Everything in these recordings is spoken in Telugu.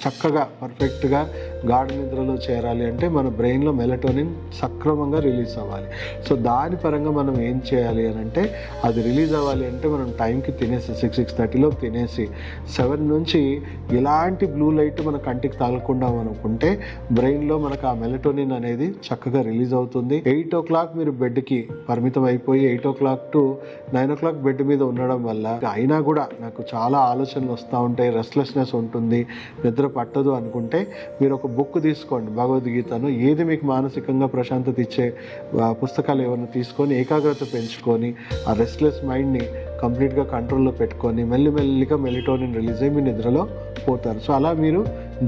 చక్కగా పర్ఫెక్ట్గా గాఢ నిద్రలో చేరాలి అంటే మన బ్రెయిన్లో మెలటోనిన్ సక్రమంగా రిలీజ్ అవ్వాలి. సో దాని పరంగా మనం ఏం చేయాలి అని అంటే, అది రిలీజ్ అవ్వాలి అంటే మనం టైంకి తినేసి 6-6:30 తినేసి 7 నుంచి ఇలాంటి బ్లూ లైట్ మన కంటికి తాగకుండా అనుకుంటే బ్రెయిన్లో మనకు ఆ మెలటోనిన్ అనేది చక్కగా రిలీజ్ అవుతుంది. 8 o'clock మీరు బెడ్కి పరిమితం అయిపోయి 8 o'clock to 9 o'clock బెడ్ మీద ఉండడం వల్ల అయినా కూడా నాకు చాలా ఆలోచనలు వస్తూ ఉంటాయి, రెస్ట్లెస్నెస్ ఉంటుంది, నిద్ర పట్టదు అనుకుంటే మీరు ఒక బుక్ తీసుకోండి, భగవద్గీతను. ఏది మీకు మానసికంగా ప్రశాంతత ఇచ్చే పుస్తకాలు ఏమైనా తీసుకొని ఏకాగ్రత పెంచుకొని ఆ రెస్ట్లెస్ మైండ్ని కంప్లీట్గా కంట్రోల్లో పెట్టుకొని మెల్లిమెల్లిగా మెలటోనిన్ రిలీజ్ అయ్యి మీ నిద్రలో పోతారు. సో అలా మీరు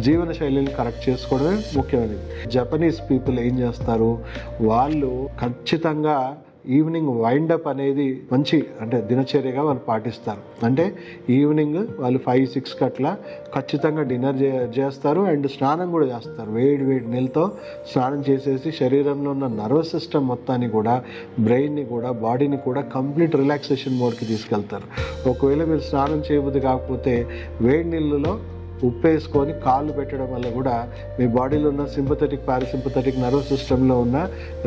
జీవన శైలిని కరెక్ట్ చేసుకోవడమే ముఖ్యమైనది. జపనీస్ పీపుల్ ఏం చేస్తారు, వాళ్ళు ఖచ్చితంగా ఈవినింగ్ వైండప్ అనేది మంచి అంటే దినచర్యగా వాళ్ళు పాటిస్తారు. అంటే ఈవినింగ్ వాళ్ళు 5-6 అట్లా ఖచ్చితంగా డిన్నర్ చేస్తారు అండ్ స్నానం కూడా చేస్తారు. వేడి నీళ్ళతో స్నానం చేసేసి శరీరంలో ఉన్న నర్వస్ సిస్టమ్ మొత్తాన్ని కూడా, బ్రెయిన్ని కూడా, బాడీని కూడా కంప్లీట్ రిలాక్సేషన్ మోడ్కి తీసుకెళ్తారు. ఒకవేళ మీరు స్నానం చేయబుద్ధి కాకపోతే వేడి నీళ్ళలో ఉప్పు వేసుకొని కాళ్ళు పెట్టడం వల్ల కూడా మీ బాడీలో ఉన్న సింపథెటిక్, పారాసింపథెటిక్ నర్వస్ సిస్టంలో ఉన్న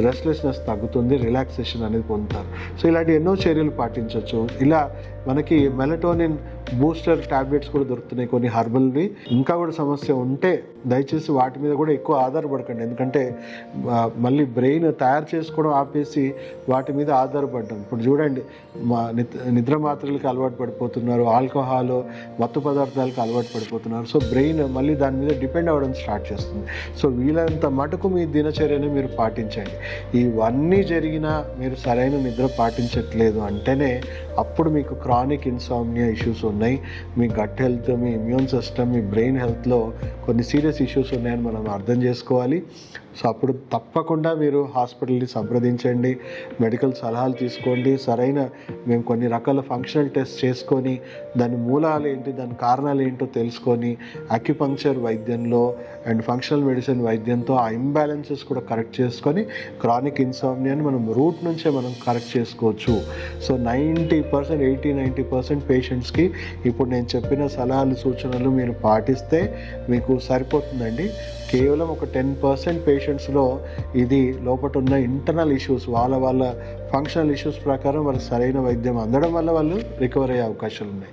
రెస్ట్లెస్నెస్ తగ్గుతుంది, రిలాక్సేషన్ అనేది పొందుతారు. సో ఇలాంటి ఎన్నో చర్యలు పాటించవచ్చు. ఇలా మనకి మెలటోనిన్ బూస్టర్ టాబ్లెట్స్ కూడా దొరుకుతున్నాయి కొన్ని హర్బల్వి. ఇంకా కూడా సమస్య ఉంటే దయచేసి వాటి మీద కూడా ఎక్కువ ఆధారపడకండి. ఎందుకంటే మళ్ళీ బ్రెయిన్ తయారు చేసుకోవడం ఆపేసి వాటి మీద ఆధారపడ్డాం. ఇప్పుడు చూడండి, నిద్ర మాత్రలకి అలవాటు పడిపోతున్నారు, ఆల్కహాల్, మత్తు పదార్థాలకు అలవాటు పడిపోతున్నారు. సో బ్రెయిన్ మళ్ళీ దాని మీద డిపెండ్ అవ్వడం స్టార్ట్ చేస్తుంది. సో వీలైనంత మటుకు మీ దినచర్యను మీరు పాటించండి. ఇవన్నీ జరిగినా మీరు సరైన నిద్ర పాటించట్లేదు అంటేనే అప్పుడు మీకు క్రానిక్ ఇన్సామ్నియా ఇష్యూస్ ఉన్నాయి, మీ గట్ హెల్త్, మీ ఇమ్యూన్ సిస్టమ్, మీ బ్రెయిన్ హెల్త్లో కొన్ని సీరియస్ ఇష్యూస్ ఉన్నాయని మనం అర్థం చేసుకోవాలి. సో అప్పుడు తప్పకుండా మీరు హాస్పిటల్ని సంప్రదించండి, మెడికల్ సలహాలు తీసుకోండి. సరైన మేము కొన్ని రకాల ఫంక్షనల్ టెస్ట్ చేసుకొని దాని మూలాలు ఏంటి, దాని కారణాలు ఏంటో తెలుసుకొని అక్యుపంక్చర్ వైద్యంలో అండ్ ఫంక్షనల్ మెడిసిన్ వైద్యంతో ఆ ఇంబ్యాలెన్సెస్ కూడా కరెక్ట్ చేసుకొని క్రానిక్ ఇన్సామ్నియాని మనం రూట్ నుంచే మనం కరెక్ట్ చేసుకోవచ్చు. సో 80-90% పేషెంట్స్కి ఇప్పుడు నేను చెప్పిన సలహాలు, సూచనలు మీరు పాటిస్తే మీకు సరిపోతుందండి. కేవలం ఒక 10% పేషెంట్స్లో ఇది లోపల ఉన్న ఇంటర్నల్ ఇష్యూస్, వాళ్ళ ఫంక్షనల్ ఇష్యూస్ ప్రకారం వాళ్ళకి సరైన వైద్యం అందడం వల్ల వాళ్ళు రికవర్ అయ్యే అవకాశాలు ఉన్నాయి.